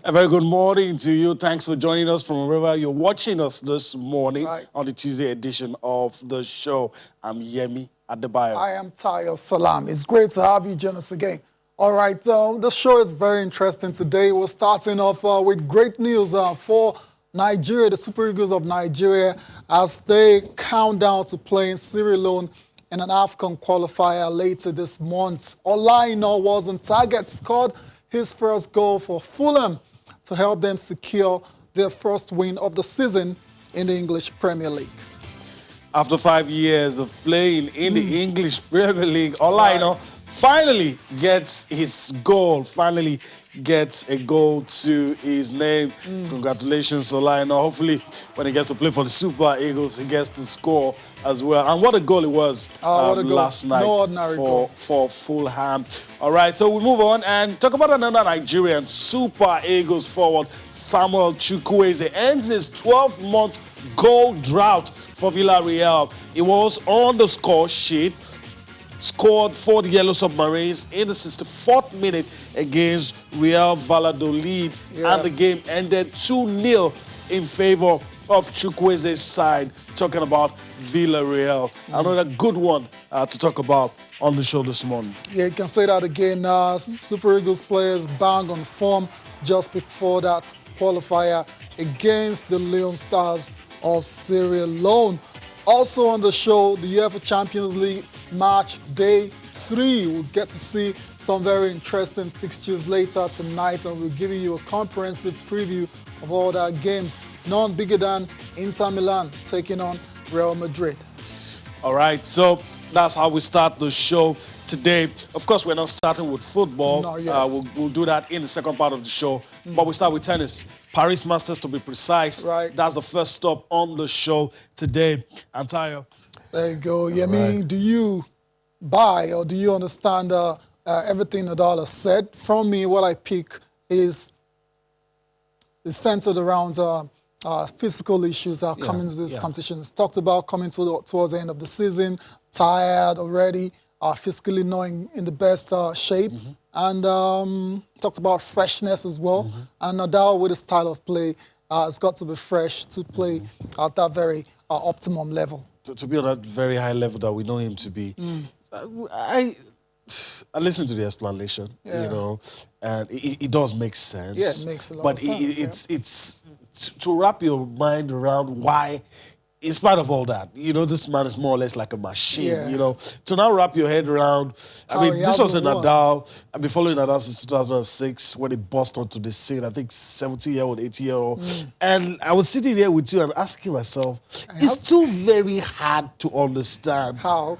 A very good morning to you. Thanks for joining us from wherever you're watching us this morning on the Tuesday edition of the show. I'm Yemi Adebayo. I am Tayo Salam. It's great to have you join us again. All right, the show is very interesting today. We're starting off with great news for Nigeria, the Super Eagles of Nigeria, as they count down to playing Sierra Leone in an AFCON qualifier later this month. Olaina was on target, scored his first goal for Fulham to help them secure their first win of the season in the English Premier League. After 5 years of playing in the English Premier League, Olaina finally gets his goal, finally gets a goal to his name. Congratulations, Olaina. Hopefully, when he gets to play for the Super Eagles, he gets to score as well. And what a goal it was last night for Fulham. All right, so we move on and talk about another Nigerian Super Eagles forward, Samuel Chukwueze, ends his 12-month goal drought for Villarreal. He was on the score sheet, scored for the Yellow Submarines in the 64th minute against Real Valladolid, and the game ended 2-0 in favor of Chukwueze's side. Talking about Villarreal, another good one to talk about on the show this morning. Yeah, you can say that again. Super Eagles players bang on form just before that qualifier against the Leon Stars of Sierra Leone. Also on the show, the UEFA Champions League match day 3. We'll get to see some very interesting fixtures later tonight, and we'll give you a comprehensive preview of all that games. None bigger than Inter Milan taking on Real Madrid. All right, so that's how we start the show today. Of course, we're not starting with football. Not yet. We'll do that in the second part of the show. But we start with tennis. Paris Masters, to be precise. Right. That's the first stop on the show today. Antayo. There you go. Yeah, I mean, do you buy or do you understand everything Nadal has said? From me, what I pick is centered around physical issues coming to this competition. It's talked about coming towards the end of the season, tired already, physically not in the best shape, and talked about freshness as well. And Nadal, with his style of play, has got to be fresh to play at that very optimum level. To be on that very high level that we know him to be. I listen to the explanation, you know, and it does make sense. Yeah, it makes a lot of sense. But it's to wrap your mind around why, in spite of all that, you know, this man is more or less like a machine, you know. To now wrap your head around, I mean, this was a Nadal. I've been following Nadal since 2006 when he burst onto the scene, I think 70-year-old, 80-year-old. And I was sitting there with you and asking myself, it's still very hard to understand how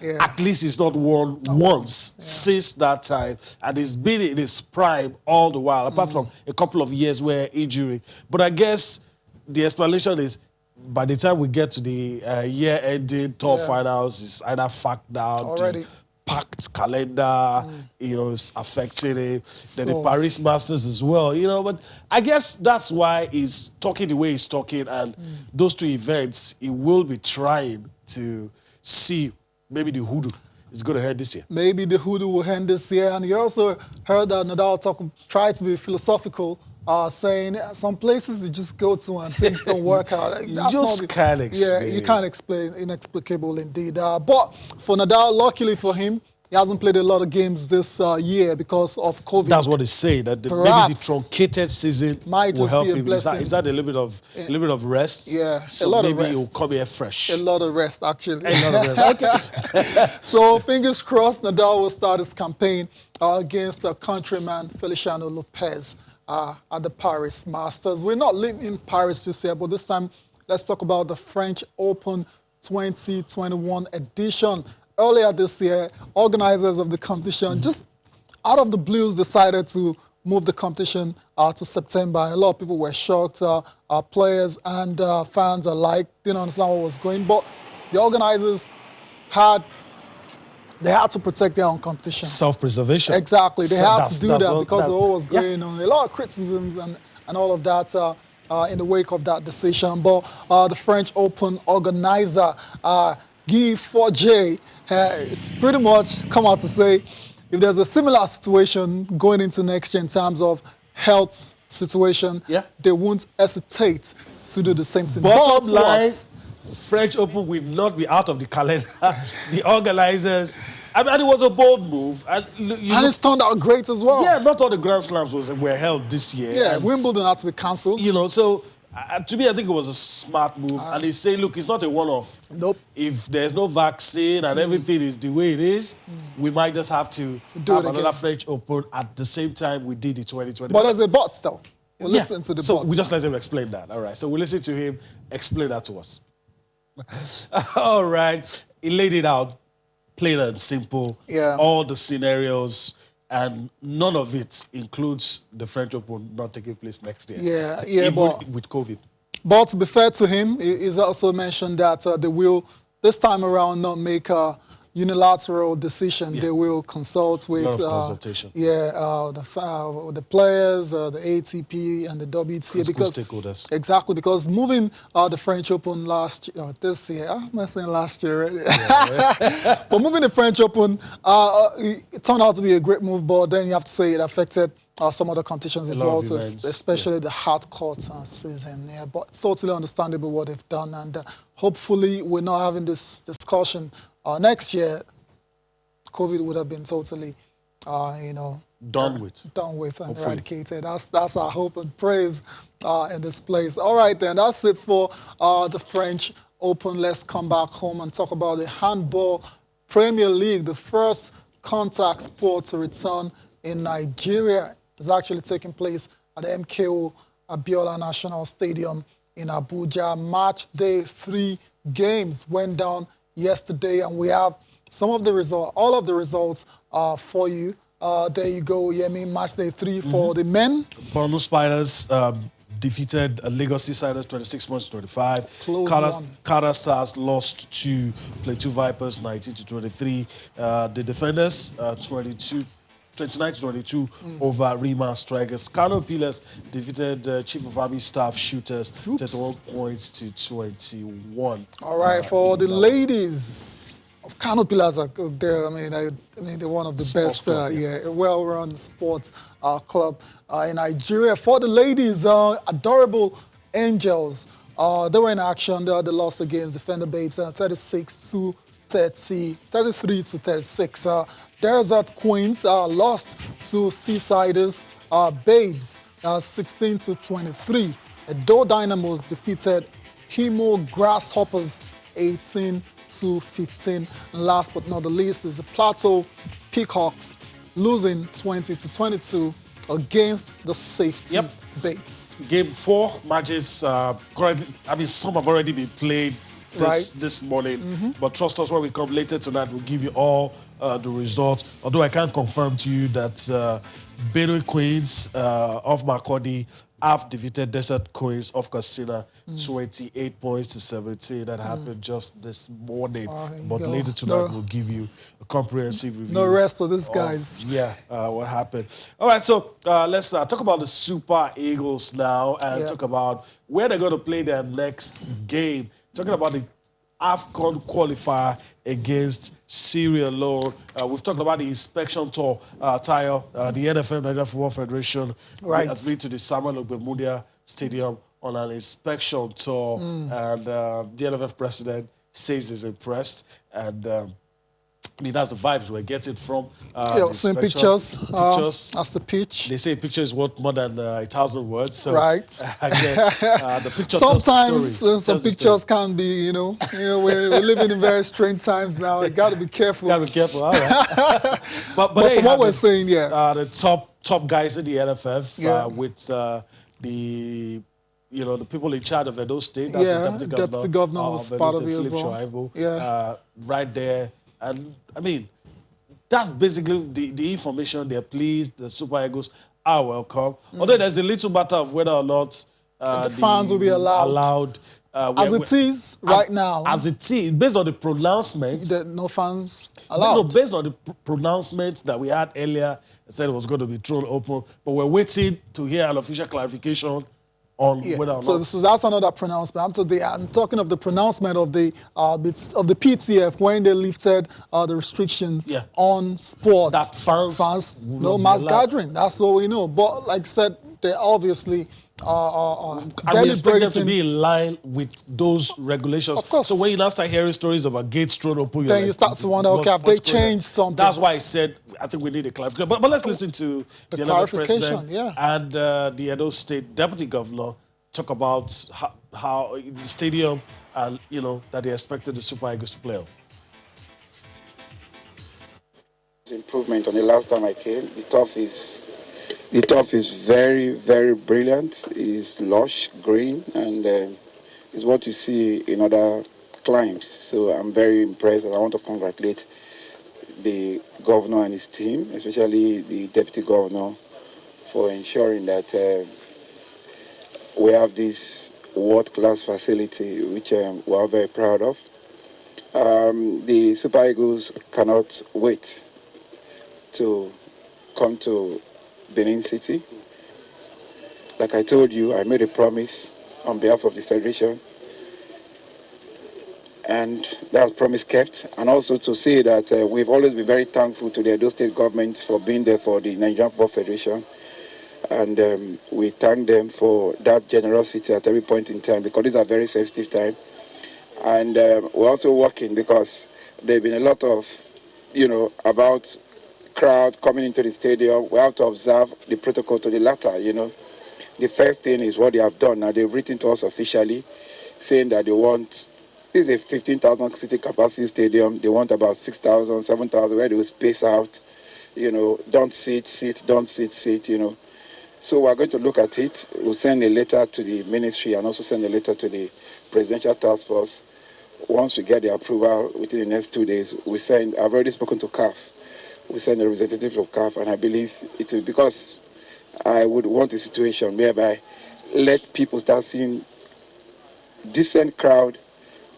at least he's not won once since that time. And he's been in his prime all the while, apart from a couple of years where injury. But I guess the explanation is, by the time we get to the year-ending tour finals, it's either fact down, already. The packed calendar, you know, it's affecting it. Then the Paris Masters as well, you know. But I guess that's why he's talking the way he's talking, and those two events, he will be trying to see maybe the hoodoo is going to end this year. Maybe the hoodoo will end this year. And you also heard that Nadal try to be philosophical, saying some places you just go to and things don't work out. You just can't explain. Yeah, you can't explain. Inexplicable indeed. But for Nadal, luckily for him, he hasn't played a lot of games this year because of COVID. That's what they say, that maybe the truncated season might will just help be a him. blessing. Is that a little bit of rest? Yeah, so a lot maybe of rest. he'll come here fresh. A lot of rest, actually. A lot of rest. Okay. So fingers crossed, Nadal will start his campaign against the countryman Feliciano Lopez at the Paris Masters. We're not leaving Paris just yet, but this time let's talk about the French Open 2021 edition. Earlier this year, organizers of the competition, just out of the blues, decided to move the competition to September. And a lot of people were shocked. Players and fans alike didn't understand what was going. But the organizers had to protect their own competition. Self-preservation. Exactly. They had to do that because of what was going on. A lot of criticisms and all of that in the wake of that decision. But the French Open organizer, Guy Forget, it's pretty much come out to say if there's a similar situation going into next year in terms of health situation, Yeah. they won't hesitate to do the same thing. Bottom But line, what? French Open will not be out of the calendar. The organizers, I mean, and it was a bold move. And And it's turned out great as well. yeah, not all the Grand Slams were held this year. Yeah, and, Wimbledon had to be cancelled. you know, so to me, I think it was a smart move. And they say, look, it's not a one-off. Nope. If there's no vaccine and everything is the way it is, we might just have to Do have it another again. French Open at the same time we did the 2020. But there's a but still. We'll listen to the so but. we just let him explain that. All right. So we'll listen to him explain that to us. All right. He laid it out, plain and simple. Yeah. All the scenarios, and none of it includes the French Open not taking place next year. Yeah, Even but with COVID. But to be fair to him, he's also mentioned that they will, this time around, not make a unilateral decision. Yeah. They will consult with lot of consultation. the players, the ATP, and the WTA. Because stakeholders. Exactly, because moving the French Open this year, am I saying last year already? But moving the French Open, it turned out to be a great move, but then you have to say it affected some other competitions as lot well, of too, events, especially the hard court season. Yeah, but it's totally understandable what they've done, and hopefully we're not having this discussion next year. COVID would have been totally, Done with. done with and Hopefully. eradicated. That's our hope and praise in this place. All right, then, that's it for the French Open. Let's come back home and talk about the Handball Premier League, the first contact sport to return in Nigeria. It's actually taking place at the MKO Abiola National Stadium in Abuja. Match day 3 games went down yesterday, and we have some of the results, all of the results for you. There you go, Yemi. Match day 3 for the men. Borno Spiders defeated Legacy Siders 26 points to 25. Close one. Kada Stars lost to Plateau Vipers 19 to 23. The Defenders 29 to 22 over Rima Strikers. Kano Pillars defeated Chief of Army Staff Shooters 31 points to 21. All right, for the ladies of Kano Pillars are good there. I mean, they're one of the Sports best, club, a well-run sports club in Nigeria. For the ladies, Adorable Angels, they were in action. They lost against Defender Babes, 36 to 30, 33 to 36. Desert Queens lost to Seasiders Babes, 16 to 23. Edo Dynamos defeated Himo Grasshoppers, 18 to 15. And last but not the least is the Plateau Peacocks, losing 20 to 22 against the Safety Yep. Babes. Game 4 matches, some have already been played this morning. But trust us, when we come later tonight, we'll give you all the results. Although I can't confirm to you that Benue Queens of Makurdi have defeated Desert Queens of Katsina 28 points to 17. That happened just this morning. But later tonight, we'll give you a comprehensive review. No rest for these guys. What happened. All right, so let's talk about the Super Eagles now and talk about where they're going to play their next game. Talking about the AFCON qualifier against Sierra Leone. We've talked about the inspection tour, Tayo. The NFF, Nigeria Football Federation, has been to the Samuel Ogbemudia Stadium on an inspection tour. And the NFF president says he's impressed. And that's the vibes we're getting from the Same inspection. pictures. That's the pitch. They say a picture is worth more than 1,000 words. So Right. I guess the picture Sometimes tells the some story. pictures can be, we're living in very strange times now. You got to be careful. Gotta be careful, all right. but But there you from what have we're it. saying, The top guys in the NFF with the people in charge of Edo State. That's the Deputy Governor was part of it as well. Shuaibu, right there. And I mean, that's basically the information. They're pleased. The Super Eagles are welcome. Although there's a little matter of whether or not the fans will be allowed. As it is right now. As it is, based on the pronouncement. No fans allowed. No, based on the pronouncement that we had earlier, it said it was going to be thrown open. But we're waiting to hear an official clarification on whether or not. So that's another pronouncement. I'm talking of the pronouncement of the PTF when they lifted the restrictions on sports. That fans no mass gathering. That's what we know. But like I said, they're obviously And we expect them to be in line with those regulations. Of course. So when you now start hearing stories about gates thrown open, then you start to wonder, okay, have they changed something? That's why I said I think we need a clarification. But let's listen to the NFF president and the Edo State deputy governor talk about how the stadium and that they expected the Super Eagles to play on. Improvement on the last time I came. The turf is very, very brilliant. It's lush, green, and it's what you see in other climes. So I'm very impressed, and I want to congratulate the governor and his team, especially the deputy governor, for ensuring that we have this world-class facility, which we are very proud of. The Super Eagles cannot wait to come to Benin City. Like I told you, I made a promise on behalf of the Federation, and that promise kept. And also to say that we've always been very thankful to the Edo State government for being there for the Nigerian Football Federation. And we thank them for that generosity at every point in time, because these are very sensitive times. And we're also working because there's been a lot of, about crowd coming into the stadium. We have to observe the protocol to the latter, The first thing is what they have done. Now they've written to us officially saying that they want, this is a 15,000 seating capacity stadium. They want about 6,000, 7,000 where they will space out, don't sit, don't sit, So we're going to look at it. We'll send a letter to the ministry and also send a letter to the presidential task force. Once we get the approval within the next 2 days, I've already spoken to CAF. We send a representative of CAF, and I believe it will, because I would want a situation whereby let people start seeing decent crowd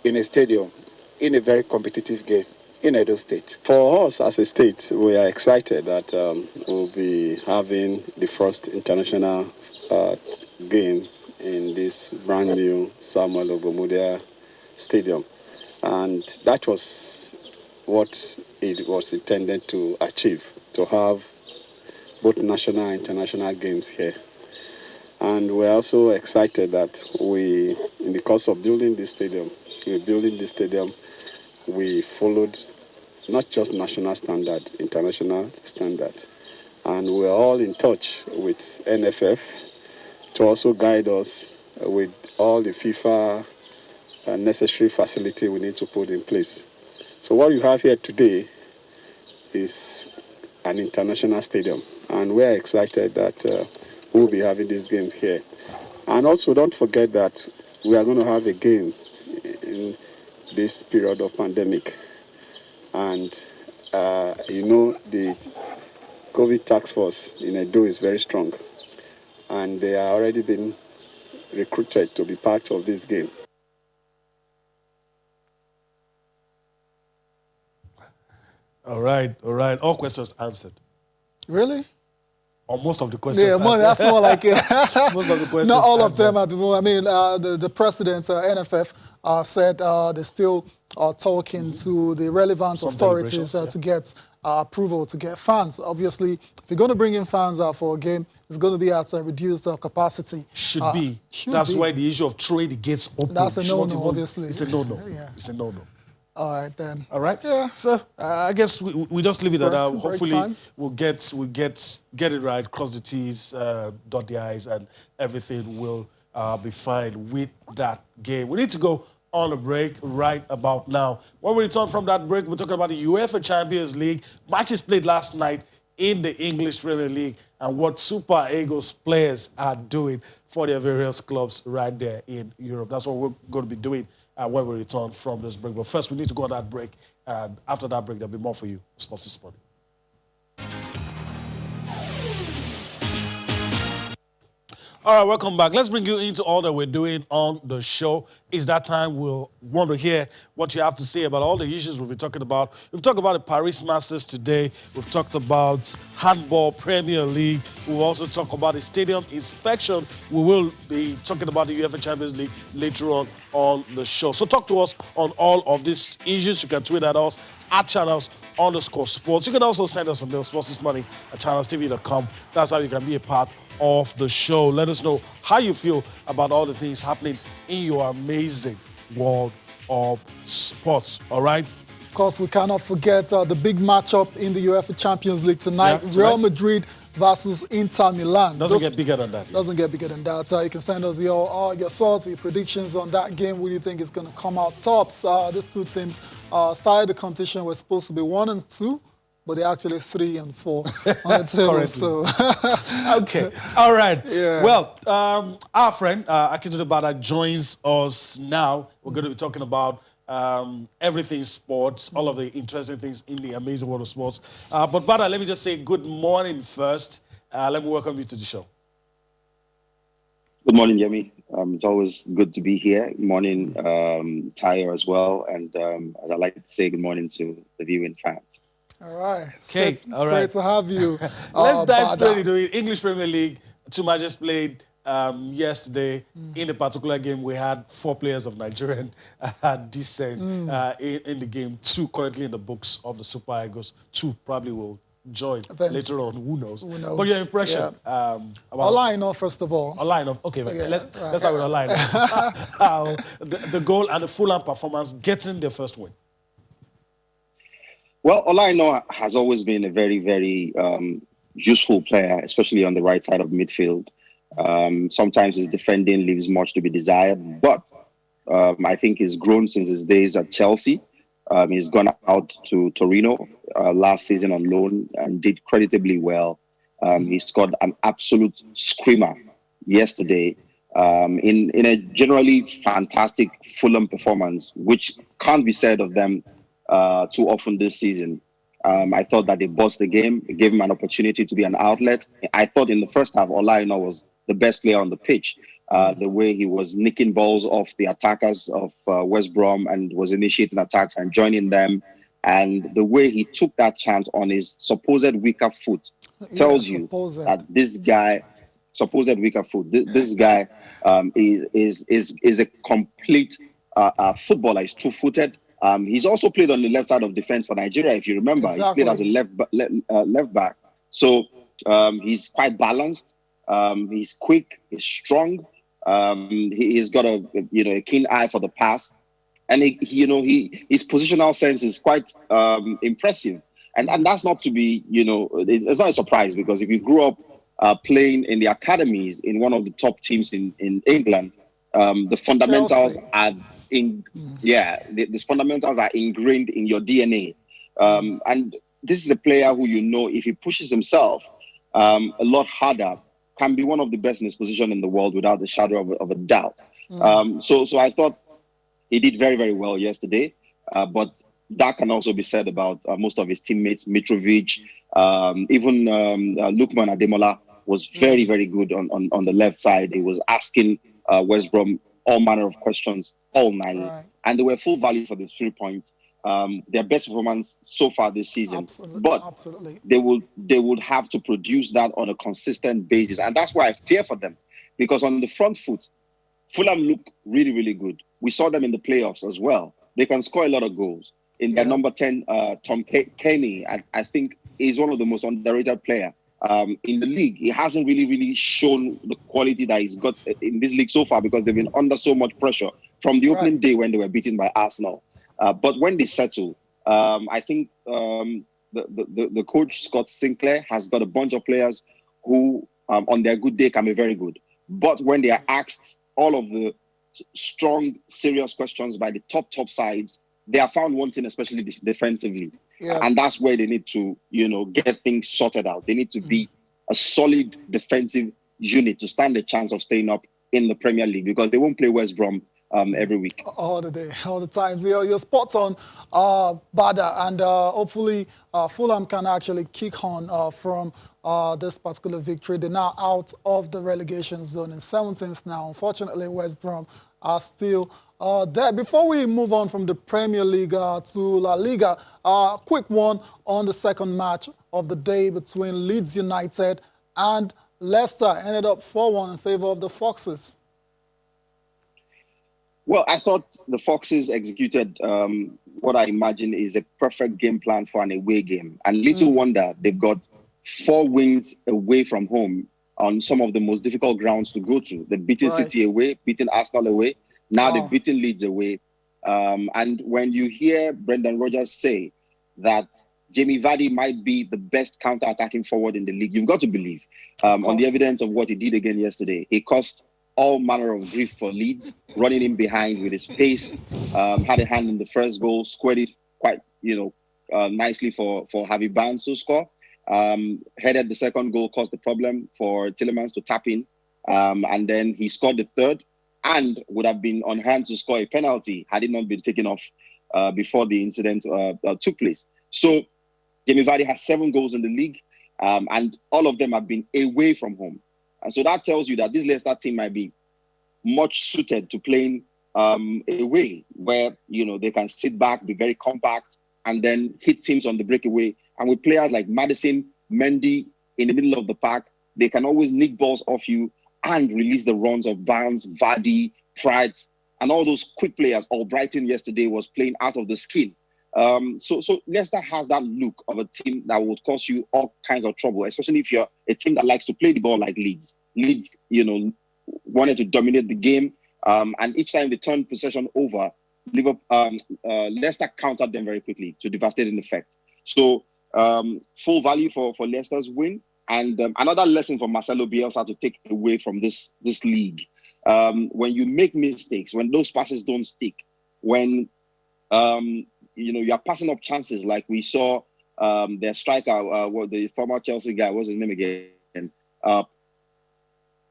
in a stadium in a very competitive game in Edo State. For us as a state, we are excited that we'll be having the first international game in this brand new Samuel Ogbomudia Stadium. And that was what it was intended to achieve, to have both national and international games here. And we're also excited that in the course of building this stadium, we followed not just national standard, international standard. And we're all in touch with NFF to also guide us with all the FIFA necessary facility we need to put in place. So what you have here today is an international stadium, and we're excited that we'll be having this game here. And also don't forget that we are going to have a game in this period of pandemic. And the COVID task force in Edo is very strong, and they are already been recruited to be part of this game. All right. All questions answered. Really? Or most of the questions answered. That's more like it. Most of the questions Not all answered. of them at the moment. I mean, the president, NFF, said they're still talking to the relevant authorities to get approval to get fans. Obviously, if you're going to bring in fans for a game, it's going to be at a reduced capacity. Should be. That's why the issue of throwing the gates open. That's a no-no, obviously. It's a no-no. Yeah. It's a no-no. All right, then. All right. Yeah. So I guess we just leave it at that. Hopefully time. we'll get it right, cross the T's, dot the I's, and everything will be fine with that game. We need to go on a break right about now. When we return from that break, we're talking about the UEFA Champions League. Matches played last night in the English Premier League and what Super Eagles players are doing for their various clubs right there in Europe. That's what we're going to be doing when we return from this break. But first, we need to go on that break. And after that break, there'll be more for you. Sports this morning. All right, welcome back. Let's bring you into all that we're doing on the show. It's that time we'll want to hear what you have to say about all the issues we've been talking about. We've talked about the Paris Masters today. We've talked about Handball Premier League. We'll also talk about the stadium inspection. We will be talking about the UEFA Champions League later on the show. So talk to us on all of these issues. You can tweet at us, at channels @sports. You can also send us a mail, sportsmoney@channelstv.com. That's how you can be a part of the show. Let us know how you feel about all the things happening in your amazing world of sports. All right? Of course, we cannot forget the big matchup in the UEFA Champions League tonight. Yeah, Real Madrid versus Inter Milan. Doesn't get bigger than that. Doesn't get bigger than that. You can send us your thoughts, your predictions on that game. Who do you think is going to come out tops? These two teams started the competition. We're supposed to be 1 and 2, but they're actually 3 and 4 on the table. So okay, all right. Yeah. Well, our friend Akintunde Bada joins us now. We're going to be talking about everything sports, all of the interesting things in the amazing world of sports. But Bada, let me just say good morning first. Let me welcome you to the show. Good morning, Yemi. It's always good to be here. Good morning, Tyre as well. And as I like to say, good morning to the viewing fans. all right. Okay, It's great to have you. Let's dive Bada. straight into it. English Premier League, two matches played yesterday. In a particular game, we had 4 players of Nigerian descent in the game. 2 currently in the books of the Super Eagles. 2 probably will join later on. Who knows? Who knows? But your impression about Olaino, first of all. Olaino. Okay, let's start with Olaino. The goal and the Fulham performance getting their first win. Well, Olaino has always been a very, very useful player, especially on the right side of midfield. Sometimes his defending leaves much to be desired, but I think he's grown since his days at Chelsea. He's gone out to Torino last season on loan and did creditably well. He scored an absolute screamer yesterday in a generally fantastic Fulham performance, which can't be said of them too often this season. I thought that they bossed the game. It gave him an opportunity to be an outlet. I thought in the first half, Olaino was the best player on the pitch. The way he was nicking balls off the attackers of West Brom and was initiating attacks and joining them. And the way he took that chance on his supposed weaker foot tells you that this guy, supposed weaker foot, this guy is a complete footballer. He's two-footed. He's also played on the left side of defense for Nigeria, if you remember. Exactly. He's played as a left back. So he's quite balanced. He's quick. He's strong. He's got a keen eye for the pass, and his positional sense is quite impressive. And that's not to be it's not a surprise, because if you grew up playing in the academies in one of the top teams in England, the fundamentals are the fundamentals are ingrained in your DNA. And this is a player who, if he pushes himself a lot harder, can be one of the best in his position in the world without the shadow of a doubt. So I thought he did very, very well yesterday. But that can also be said about most of his teammates. Mitrovic, even Lukman Ademola was very, very good on the left side. He was asking West Brom all manner of questions all night. Right. And they were full value for the 3 points. Their best performance so far this season. Absolutely. They would have to produce that on a consistent basis. And that's why I fear for them. Because on the front foot, Fulham look really, really good. We saw them in the playoffs as well. They can score a lot of goals. In their number 10, Tom Kenny, I think is one of the most underrated players in the league. He hasn't really shown the quality that he's got in this league so far, because they've been under so much pressure from the opening day when they were beaten by Arsenal. But when they settle, I think the coach, Scott Sinclair, has got a bunch of players who, on their good day, can be very good. But when they are asked all of the strong, serious questions by the top sides, they are found wanting, especially defensively. Yeah. And that's where they need to, get things sorted out. They need to be a solid defensive unit to stand a chance of staying up in the Premier League, because they won't play West Brom every week. All the time. You're spot on, Bada, and hopefully Fulham can actually kick on from this particular victory. They're now out of the relegation zone in 17th now. Unfortunately, West Brom are still there. Before we move on from the Premier League to La Liga, quick one on the second match of the day between Leeds United and Leicester. Ended up 4-1 in favor of the Foxes. Well, I thought the Foxes executed what I imagine is a perfect game plan for an away game. And little wonder they've got 4 wins away from home on some of the most difficult grounds to go to. They've beaten City away, beaten Arsenal away. Now they've beaten Leeds away. And when you hear Brendan Rodgers say that Jamie Vardy might be the best counter-attacking forward in the league, you've got to believe on the evidence of what he did again yesterday. He caused all manner of grief for Leeds, running in behind with his pace, had a hand in the first goal, squared it quite, nicely for Harvey Barnes to score. Headed the second goal, caused the problem for Tielemans to tap in. And then he scored the third and would have been on hand to score a penalty had it not been taken off before the incident took place. So Jamie Vardy has 7 goals in the league, and all of them have been away from home. And so that tells you that this Leicester team might be much suited to playing away, where they can sit back, be very compact, and then hit teams on the breakaway. And with players like Maddison, Mendy in the middle of the park, they can always nick balls off you and release the runs of Barnes, Vardy, Pratt, and all those quick players. Albrighton yesterday was playing out of the skin. So Leicester has that look of a team that would cause you all kinds of trouble, especially if you're a team that likes to play the ball like Leeds. Leeds, wanted to dominate the game, and each time they turned possession over, Leicester countered them very quickly to devastating effect. So full value for Leicester's win, and another lesson for Marcelo Bielsa to take away from this league. When you make mistakes, when those passes don't stick, when you're passing up chances like we saw their striker, the former Chelsea guy, what's his name again?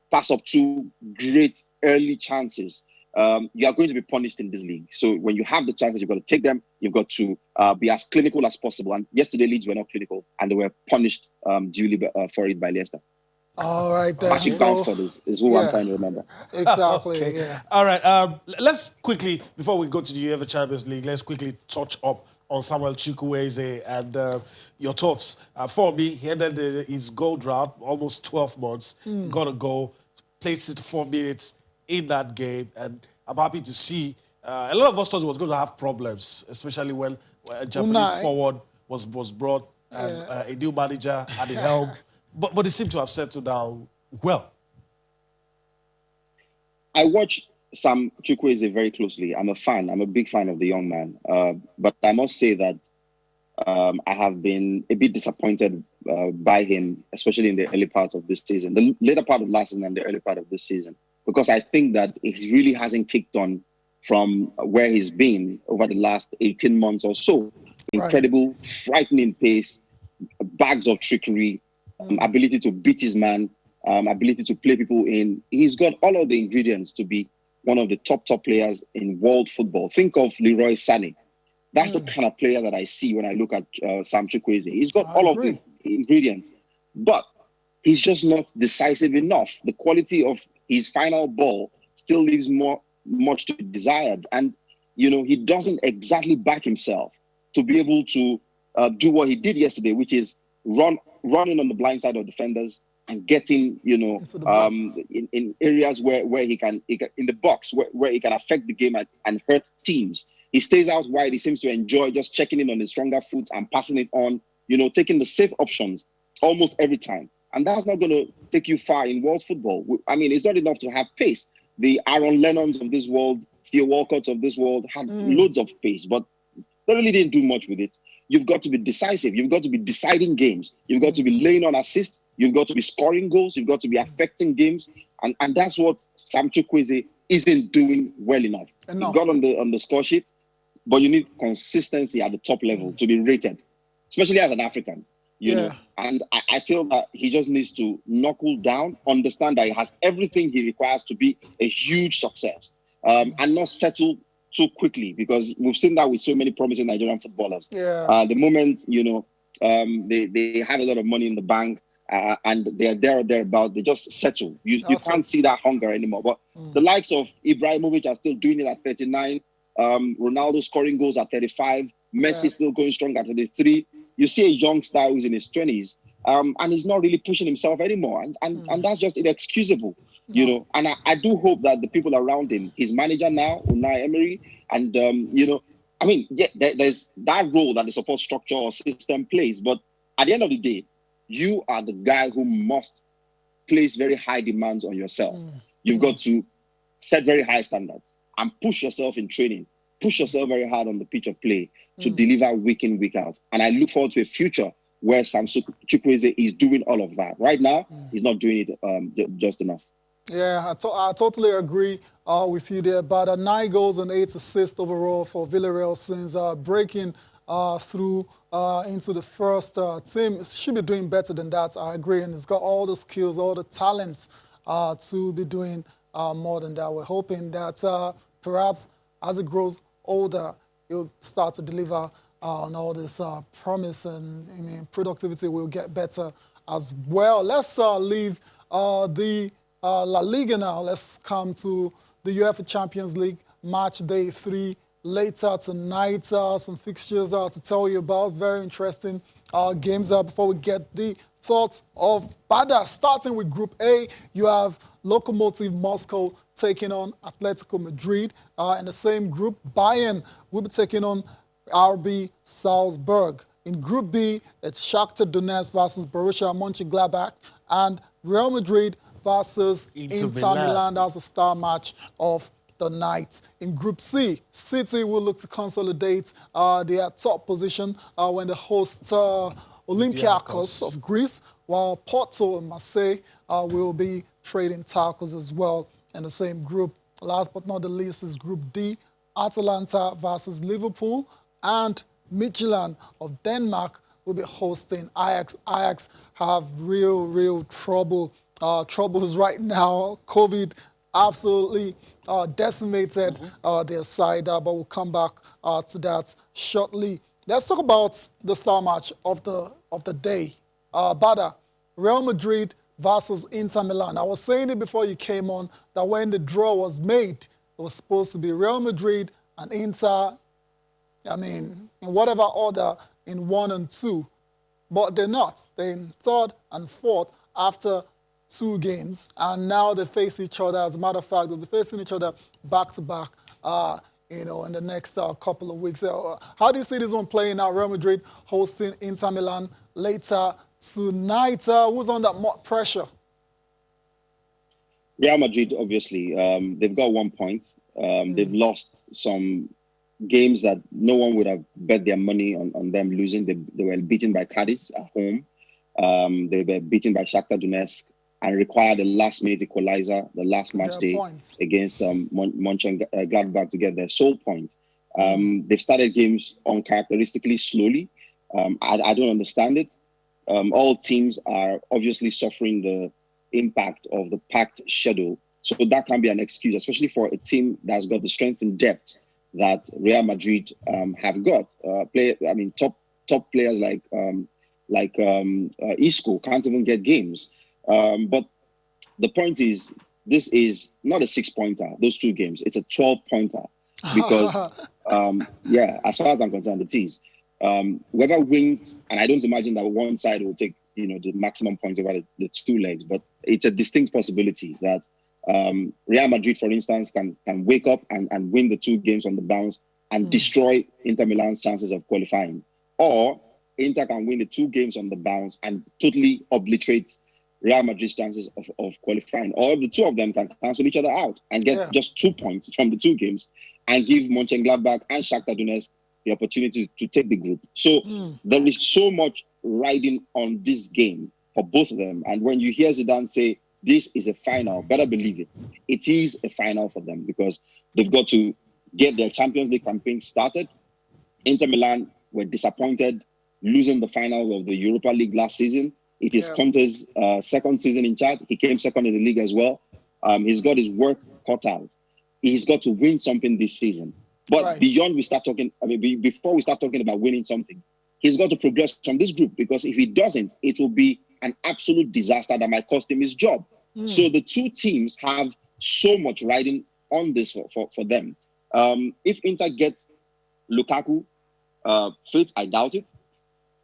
Pass up 2 great early chances. You are going to be punished in this league. So when you have the chances, you've got to take them. You've got to be as clinical as possible. And yesterday, Leeds were not clinical, and they were punished duly for it by Leicester. All right, then. Patrick Bamford is who I'm trying to remember. Exactly. Okay. Yeah. All right. Let's quickly, before we go to the UEFA Champions League, let's quickly touch up on Samuel Chukwueze and your thoughts. For me, he ended his goal drought, almost 12 months, got a goal, played 64 minutes in that game, and I'm happy to see a lot of us thought he was going to have problems, especially when a Japanese forward was brought and a new manager at the helm. But they seem to have settled down well. I watch Sam Chukwueze very closely. I'm a fan. I'm a big fan of the young man. But I must say that I have been a bit disappointed by him, especially in the early part of this season, the later part of last season and the early part of this season, because I think that he really hasn't kicked on from where he's been over the last 18 months or so. Incredible, frightening pace, bags of trickery, ability to beat his man, ability to play people in. He's got all of the ingredients to be one of the top players in world football. Think of Leroy Sané. That's the kind of player that I see when I look at Sam Chukwueze. He's got all of the ingredients, but he's just not decisive enough. The quality of his final ball still leaves much to be desired. And, he doesn't exactly back himself to be able to do what he did yesterday, which is running on the blind side of defenders and getting, in areas where he can in the box where he can affect the game and hurt teams. He stays out wide. He seems to enjoy just checking in on his stronger foot and passing it on, taking the safe options almost every time. And that's not going to take you far in world football. I mean, it's not enough to have pace. The Aaron Lennons of this world, Theo Walcotts of this world had loads of pace, but they really didn't do much with it. You've got to be decisive. You've got to be deciding games. You've got to be laying on assists. You've got to be scoring goals. You've got to be affecting games. And that's what Sam Chukwueze isn't doing well enough. He got on the score sheet, but you need consistency at the top level to be rated, especially as an African. You know, and I feel that he just needs to knuckle down, understand that he has everything he requires to be a huge success, and not settle too quickly, because we've seen that with so many promising Nigerian footballers. The moment, they have a lot of money in the bank and they're there or thereabout, they just settle. You can't see that hunger anymore. But the likes of Ibrahimovic are still doing it at 39, Ronaldo scoring goals at 35, Messi still going strong at 33. You see a young star who's in his 20s, and he's not really pushing himself anymore. And that's just inexcusable, you know. And I do hope that the people around him, his manager now, Unai Emery, and, I mean, yeah, there's that role that the support structure or system plays, but at the end of the day, you are the guy who must place very high demands on yourself. You've got to set very high standards and push yourself in training, push yourself very hard on the pitch of play to deliver week in, week out. And I look forward to a future where Sam Chukwueze is doing all of that. Right now, he's not doing it just enough. Yeah, I totally agree with you there. But 9 goals and 8 assists overall for Villarreal since breaking through into the first team. It should be doing better than that, I agree. And it's got all the skills, all the talents to be doing more than that. We're hoping that perhaps as it grows older, it'll start to deliver on all this promise, and I mean, productivity will get better as well. Let's leave the La Liga now. Let's come to the UEFA Champions League match day 3 later tonight. Some fixtures to tell you about. Very interesting games. Before we get the thoughts of Bada, starting with Group A, you have Lokomotiv Moscow taking on Atletico Madrid. In the same group, Bayern will be taking on RB Salzburg. In Group B, it's Shakhtar Donetsk versus Borussia Mönchengladbach, and Real Madrid versus Inter Milan. That's the star match of the night. In Group C, City will look to consolidate their top position when they host Olympiacos of Greece, while Porto and Marseille will be trading tackles as well in the same group. Last but not the least is Group D, Atalanta versus Liverpool, and Midtjylland of Denmark will be hosting Ajax. Ajax have real troubles right now. COVID absolutely decimated their side, but we'll come back to that shortly. Let's talk about the star match of the day. Bada, Real Madrid versus Inter Milan. I was saying it before you came on that when the draw was made, it was supposed to be Real Madrid and Inter, I mean, in whatever order, in 1 and 2. But they're not. They're in 3rd and 4th after 2 games. And now they face each other. As a matter of fact, they'll be facing each other back-to-back, in the next couple of weeks. How do you see this one playing out? Real Madrid hosting Inter Milan later tonight. Who's under more pressure? Real Madrid, obviously. They've got 1 point. They've lost some games that no one would have bet their money on them losing. They were beaten by Cadiz at home. They were beaten by Shakhtar Donetsk and required a last-minute equalizer the last match day against Mönchengladbach to get their sole point. They've started games uncharacteristically slowly. I don't understand it. All teams are obviously suffering the impact of the packed schedule. So that can be an excuse, especially for a team that's got the strength and depth that Real Madrid have got. Top players like Isco can't even get games. But the point is, this is not a 6-pointer, those 2 games. It's a 12-pointer. Because, as far as I'm concerned, it is. Whoever wins, and I don't imagine that one side will take the maximum points over the 2 legs, but it's a distinct possibility that Real Madrid, for instance, can wake up and win the 2 games on the bounce and destroy Inter Milan's chances of qualifying. Or Inter can win the 2 games on the bounce and totally obliterate Real Madrid's chances of qualifying. Or the 2 of them can cancel each other out and get just 2 points from the 2 games and give Mönchengladbach and Shakhtar Donetsk the opportunity to take the group. So there is so much riding on this game for both of them. And when you hear Zidane say, this is a final, better believe it. It is a final for them because they've got to get their Champions League campaign started. Inter Milan were disappointed losing the final of the Europa League last season. It is Conte's second season in charge. He came second in the league as well. He's got his work cut out. He's got to win something this season. But before we start talking about winning something, he's got to progress from this group because if he doesn't, it will be an absolute disaster that might cost him his job. So the 2 teams have so much riding on this for them. If Inter gets Lukaku fit, I doubt it.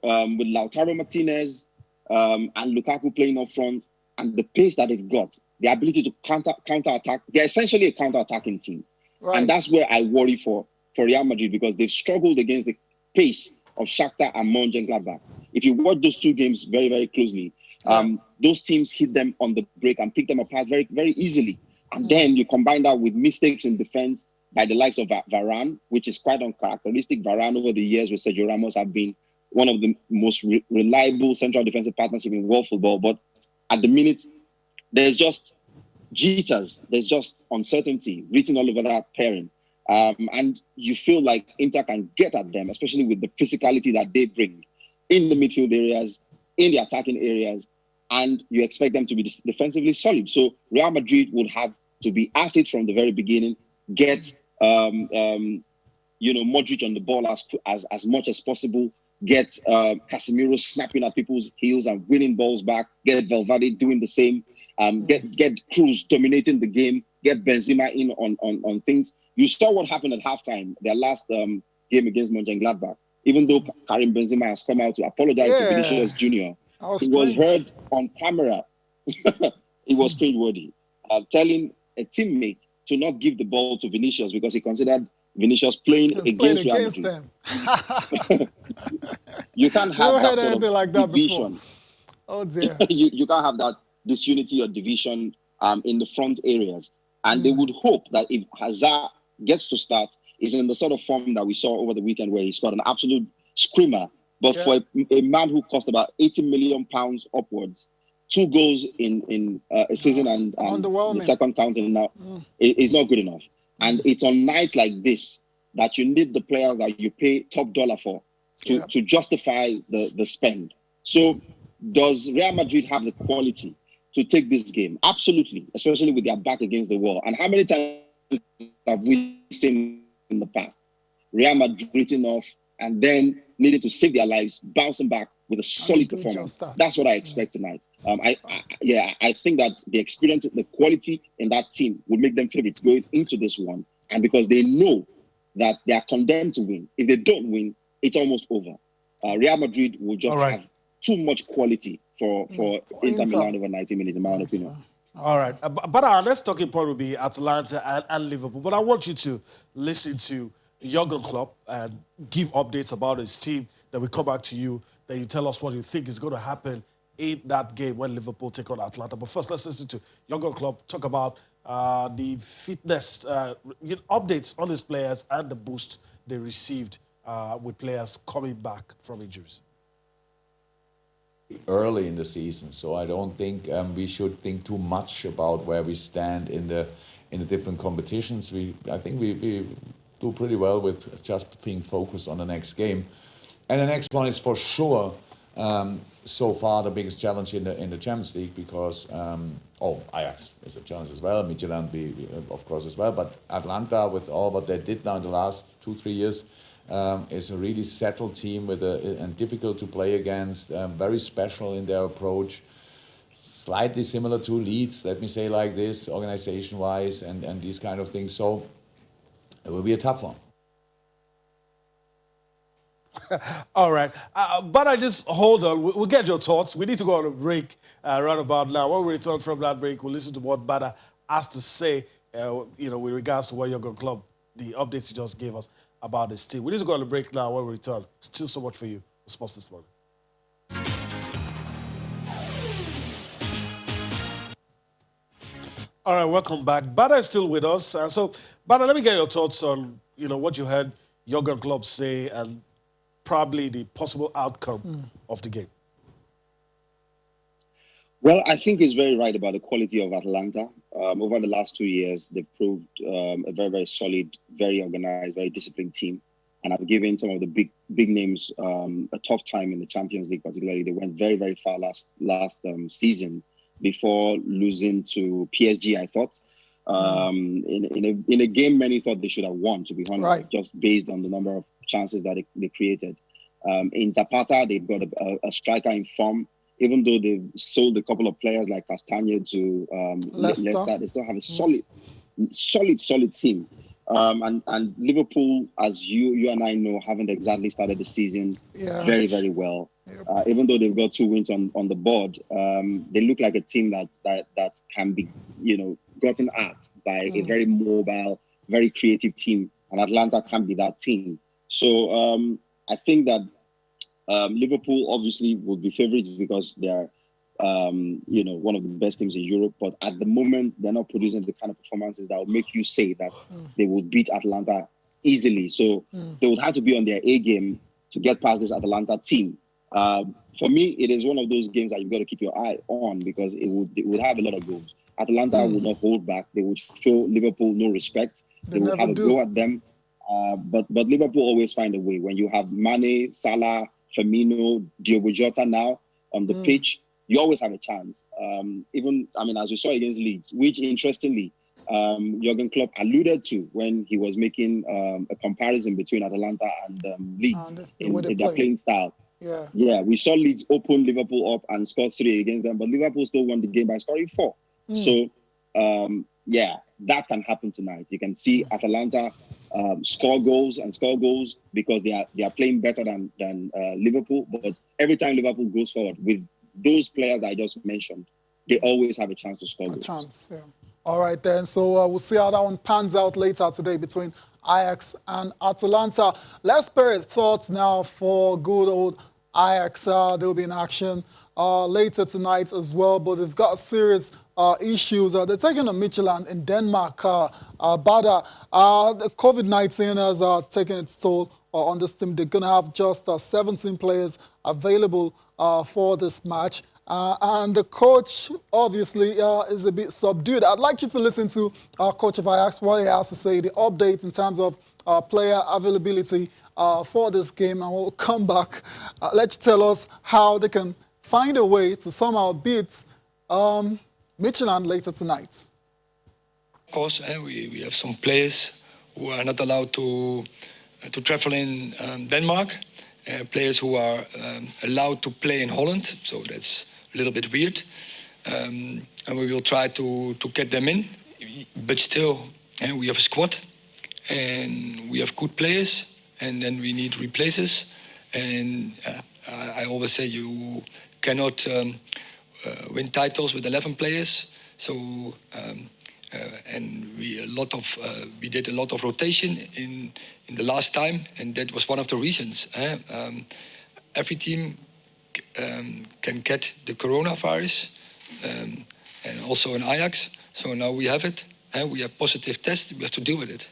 With Lautaro Martinez and Lukaku playing up front and the pace that they've got, the ability to counter-attack, they're essentially a counter-attacking team. And that's where I worry for for Real Madrid because they've struggled against the pace of Shakhtar and Mönchengladbach. If you watch those two games very, very closely, those teams hit them on the break and pick them apart very, very easily. And then you combine that with mistakes in defense by the likes of Varane, which is quite uncharacteristic. Varane over the years with Sergio Ramos have been one of the most reliable central defensive partnership in world football. But at the minute, there's just jitters, there's just uncertainty written all over that pairing. And you feel like Inter can get at them, especially with the physicality that they bring in the midfield areas, in the attacking areas, and you expect them to be defensively solid. So Real Madrid would have to be at it from the very beginning, get Modric on the ball as much as possible, get Casemiro snapping at people's heels and winning balls back, get Valverde doing the same, get Cruz dominating the game, get Benzema in on things. You saw what happened at halftime, their last game against Mönchengladbach. Even though Karim Benzema has come out to apologize to Vinicius Jr., he was heard on camera. It was cringeworthy, telling a teammate to not give the ball to Vinicius because he considered Vinicius playing against Real Madrid. them. You can't have Never that heard sort anything of like that division. before. Oh dear. You can't have that disunity or division in the front areas. And they would hope that if Hazard gets to start, is in the sort of form that we saw over the weekend where he scored an absolute screamer. But for a man who cost about £80 million upwards, 2 goals in a season and the second counting now is not good enough. And it's on nights like this that you need the players that you pay top dollar for to justify the spend. So does Real Madrid have the quality to take this game? Absolutely, especially with their back against the wall. And how many times have we seen in the past Real Madrid written off and then needing to save their lives, bouncing back with a solid performance? That's what I expect tonight. I think that the experience, the quality in that team will make them favorites going into this one. And because they know that they are condemned to win. If they don't win, it's almost over. Real Madrid will just have too much quality for Inter Milan over 90 minutes, in my opinion. All right. But our next talking point will be Atalanta and Liverpool. But I want you to listen to Jurgen Klopp and give updates about his team. Then we come back to you. Then you tell us what you think is going to happen in that game when Liverpool take on Atalanta. But first, let's listen to Jurgen Klopp talk about the fitness updates on his players and the boost they received with players coming back from injuries. Early in the season, so I don't think we should think too much about where we stand in the different competitions. I think we do pretty well with just being focused on the next game, and the next one is for sure so far the biggest challenge in the Champions League because Ajax is a challenge as well, Midtjylland of course as well, but Atalanta with all what they did now in the last 2-3 years. Is a really settled team and difficult to play against, very special in their approach, slightly similar to Leeds, let me say like this, organization-wise and these kind of things. So it will be a tough one. All right. But I just hold on. We'll get your thoughts. We need to go on a break right about now. When we return from that break, we'll listen to what Bada has to say, with regards to what Jurgen Klopp, the updates he just gave us about this team. We need to go on a break now. When we return, still so much for you. Sports this morning. All right, welcome back. Bada is still with us. So, Bada, let me get your thoughts on what you heard Jurgen Klopp say and probably the possible outcome of the game. Well, I think he's very right about the quality of Atalanta. Over the last 2 years, they've proved a very, very solid, very organized, very disciplined team. And I've given some of the big names a tough time in the Champions League, particularly. They went very, very far last season before losing to PSG, I thought. In a game many thought they should have won, to be honest, just based on the number of chances that they created. In Zapata, they've got a striker in form. Even though they've sold a couple of players like Castagne to Leicester, they still have a solid team. And Liverpool, as you and I know, haven't exactly started the season very, very well. Yep. Even though they've got 2 wins on the board, they look like a team that can be, gotten at by a very mobile, very creative team and Atalanta can't be that team. So I think that Liverpool obviously would be favourites because they're, one of the best teams in Europe. But at the moment, they're not producing the kind of performances that will make you say that they will beat Atalanta easily. So they would have to be on their A game to get past this Atalanta team. For me, it is one of those games that you've got to keep your eye on because it would have a lot of goals. Atalanta would not hold back. They would show Liverpool no respect. They would have a go at them. But Liverpool always find a way. When you have Mane, Salah, Firmino, Diogo Jota now on the pitch, you always have a chance. As we saw against Leeds, which interestingly, Jurgen Klopp alluded to when he was making a comparison between Atalanta and Leeds in their playing style. Yeah, we saw Leeds open Liverpool up and score 3 against them, but Liverpool still won the game by scoring 4. So, that can happen tonight. You can see Atalanta score goals because they are playing better than Liverpool. But every time Liverpool goes forward with those players I just mentioned, they always have a chance to score goals. All right, then. So we'll see how that one pans out later today between Ajax and Atalanta. Let's spare thoughts now for good old Ajax. They'll be in action later tonight as well, but they've got serious issues. They're taking on Midtjylland in Denmark. Bada, the COVID-19 has taken its toll on this team. They're going to have just 17 players available for this match. And the coach, obviously, is a bit subdued. I'd like you to listen to our coach of Ajax, what he has to say, the update in terms of player availability for this game. And we'll come back. Let you tell us how they can find a way to somehow beat Midtjylland later tonight. Of course, we have some players who are not allowed to travel in Denmark. Players who are allowed to play in Holland, so that's a little bit weird. And we will try to get them in. But still, we have a squad and we have good players, and then we need replaces. And I always say you cannot win titles with 11 players. So we did a lot of rotation in the last time, and that was one of the reasons. Every team can get the coronavirus, and also in Ajax. So now we have it. We have positive tests. We have to deal with it.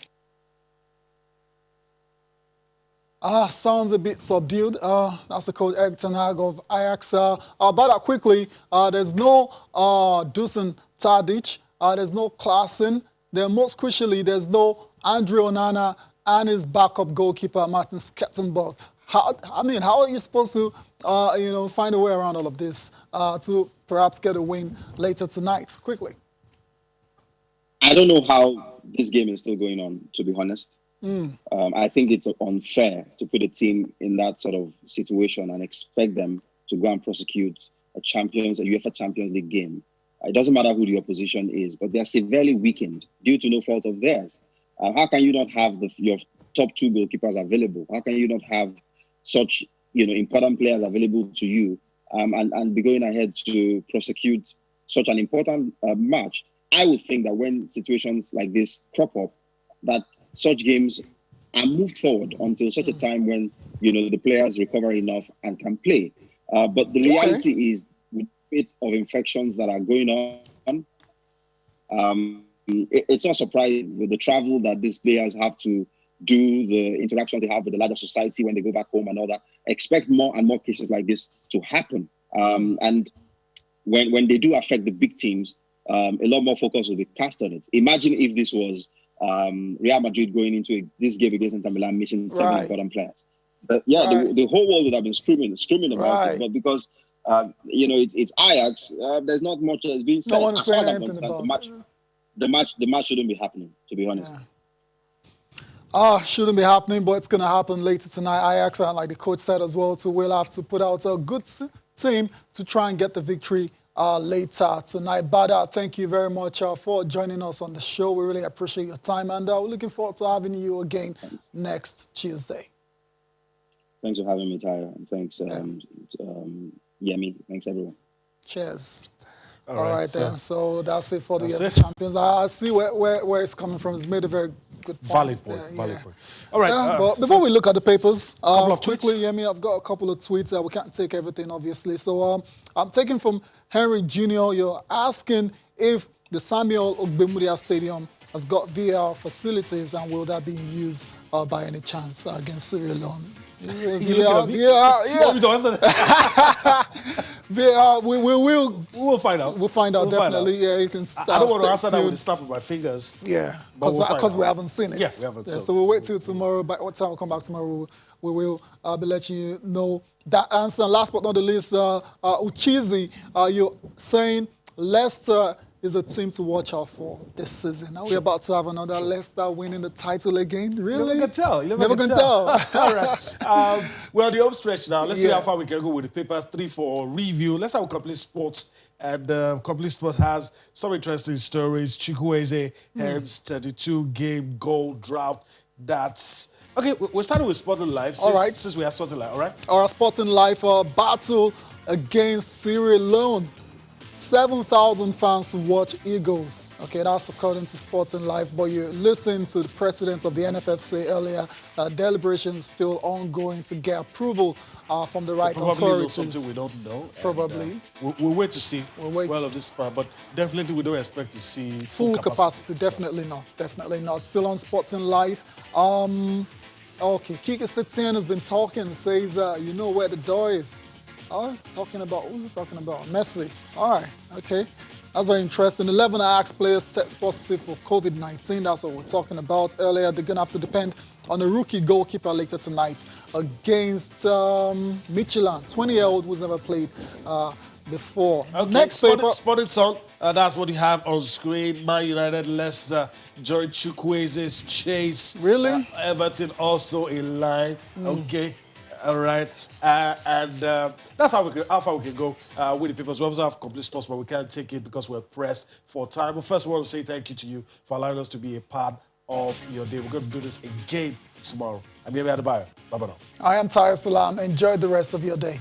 Sounds a bit subdued. That's the coach Erik ten Hag of Ajax. But quickly, there's no Dusan Tadic. There's no Klaassen. Then most crucially, there's no Andre Onana and his backup goalkeeper Martin Skettenberg. How are you supposed to find a way around all of this to perhaps get a win later tonight? Quickly. I don't know how this game is still going on, to be honest. I think it's unfair to put a team in that sort of situation and expect them to go and prosecute a UEFA Champions League game. It doesn't matter who the opposition is, but they're severely weakened due to no fault of theirs. How can you not have your top 2 goalkeepers available? How can you not have such important players available to you and be going ahead to prosecute such an important match? I would think that when situations like this crop up, that such games are moved forward until such a time when the players recover enough and can play. But the reality is, with bits of infections that are going on, it's not surprising with the travel that these players have to do, the interactions they have with the larger society when they go back home and all that. Expect more and more cases like this to happen. And when they do affect the big teams, a lot more focus will be cast on it. Imagine if this was Real Madrid going into this game against Inter Milan missing 7 important players. But the whole world would have been screaming about it. But because it's Ajax, there's not much that's being said. No one is saying anything about it. The match shouldn't be happening, to be honest. Shouldn't be happening, but it's going to happen later tonight. Ajax, like the coach said as well, will have to put out a good team to try and get the victory later tonight. Bada, thank you very much for joining us on the show. We really appreciate your time, and we're looking forward to having you again next Tuesday. Thanks for having me, Tyler, and thanks, Yemi. Thanks, everyone. Cheers. All right, then. So that's it for the champions. I see where it's coming from. It's made a very good Valid points point. there. Valid Yeah. point. All right. But before we look at the papers, couple of quickly, tweets. Yemi, I've got a couple of tweets. We can't take everything, obviously. So I'm taking from Henry Jr. You're asking if the Samuel Ogbemudia Stadium has got VAR facilities and will that be used by any chance against Sierra Leone? VAR, VAR, we We'll find out. We'll find out, We'll find definitely. out. Yeah, you can start. I don't want to answer that with tuned. the snap of my fingers. Yeah, But we'll find because we out. haven't seen it. Yeah, we haven't. So we'll wait till tomorrow. By what time we come back tomorrow, we will be letting you know that answer. And last but not the least, Uchizi, you're saying Leicester is a team to watch out for this season. Are we about to have another Leicester winning the title again? Really? You never can tell. You Never can tell. All right. We're on the home stretch now. Let's see Yeah. how far we can go with the papers. 3 for review. Let's have a Complete Sports. And Complete Sports has some interesting stories. Chukwueze ends 32-game goal drought. That's... Okay, we're starting with Sporting Life. All right. Since we are Sporting Life, all right? Our Sporting Life battle against Sierra Leone. 7,000 fans to watch Eagles. Okay, that's according to Sporting Life. But you listened to the president of the NFF say earlier, deliberations still ongoing to get approval from the right Probably authorities. know something we don't know. Probably. And, we'll wait to see We'll wait. well of this part. But definitely we don't expect to see Full capacity, definitely not. Definitely not. Still on Sporting Life. Okay, Kike Setien has been talking, says, you know where the door is. Oh, he's talking about, who's he talking about? Messi. All right, okay. That's very interesting. 11 Ajax players test positive for COVID-19. That's what we're talking about earlier. They're going to have to depend on a rookie goalkeeper later tonight against Michelin, 20-year-old who's never played before. Okay, Next paper. Spotted Sun, that's what you have on screen. Man United, Leicester, George Chukwueze's chase. Really? Everton also in line. Okay. All right, and that's how far we can go with the papers. We also have Complete Sports, but we can't take it because we're pressed for time. But first, we want to say thank you to you for allowing us to be a part of your day. We're going to do this again tomorrow. I'm Yemi Adebayo. Bye-bye now. I am Taya Salam. Enjoy the rest of your day.